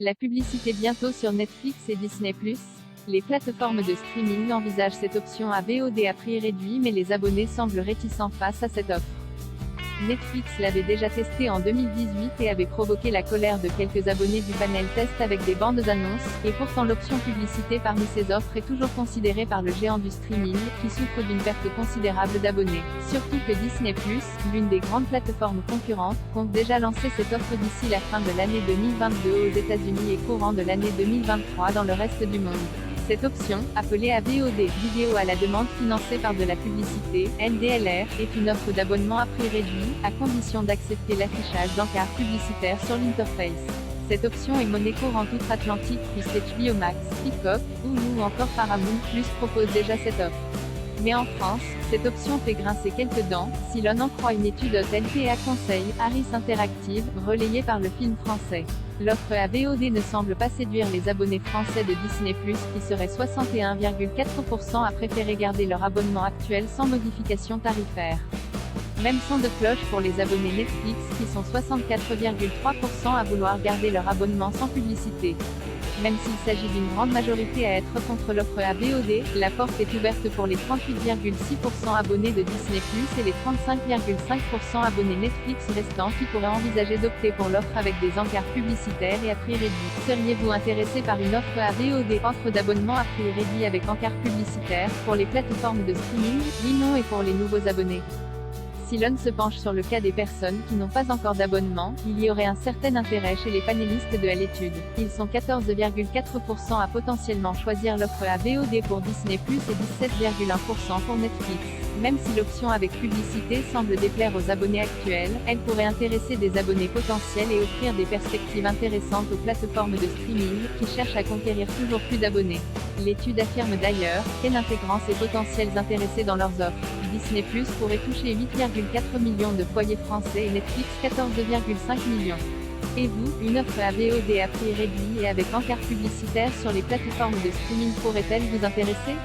La publicité bientôt sur Netflix et Disney+. Les plateformes de streaming envisagent cette option à VOD à prix réduit, mais les abonnés semblent réticents face à cette offre. Netflix l'avait déjà testé en 2018 et avait provoqué la colère de quelques abonnés du panel test avec des bandes annonces, et pourtant l'option publicité parmi ces offres est toujours considérée par le géant du streaming, qui souffre d'une perte considérable d'abonnés. Surtout que Disney+, l'une des grandes plateformes concurrentes, compte déjà lancer cette offre d'ici la fin de l'année 2022 aux États-Unis et courant de l'année 2023 dans le reste du monde. Cette option, appelée AVOD, vidéo à la demande financée par de la publicité, NDLR, est une offre d'abonnement à prix réduit, à condition d'accepter l'affichage d'encarts publicitaires sur l'interface. Cette option est monnaie courante outre-Atlantique plus HBO Max, Peacock, Hulu ou encore Paramount Plus propose déjà cette offre. Mais en France, cette option fait grincer quelques dents, si l'on en croit une étude LPA Conseil, Harris Interactive, relayée par le film français. L'offre AVOD ne semble pas séduire les abonnés français de Disney+, qui seraient 61,4% à préférer garder leur abonnement actuel sans modification tarifaire. Même son de cloche pour les abonnés Netflix, qui sont 64,3% à vouloir garder leur abonnement sans publicité. Même s'il s'agit d'une grande majorité à être contre l'offre AVOD, la porte est ouverte pour les 38,6% abonnés de Disney+, et les 35,5% abonnés Netflix restants qui pourraient envisager d'opter pour l'offre avec des encarts publicitaires et à prix réduit. Seriez-vous intéressé par une offre AVOD, offre d'abonnement à prix réduit avec encarts publicitaires, pour les plateformes de streaming? Oui, non, et pour les nouveaux abonnés. Si l'on se penche sur le cas des personnes qui n'ont pas encore d'abonnement, il y aurait un certain intérêt chez les panélistes de l'étude. Ils sont 14,4% à potentiellement choisir l'offre AVOD pour Disney+, et 17,1% pour Netflix. Même si l'option avec publicité semble déplaire aux abonnés actuels, elle pourrait intéresser des abonnés potentiels et offrir des perspectives intéressantes aux plateformes de streaming, qui cherchent à conquérir toujours plus d'abonnés. L'étude affirme d'ailleurs qu'en intégrant ces potentiels intéressés dans leurs offres, Disney+ pourrait toucher 8,4 millions de foyers français et Netflix 14,5 millions. Et vous, une offre AVOD à prix réduit et avec encart publicitaire sur les plateformes de streaming pourrait-elle vous intéresser?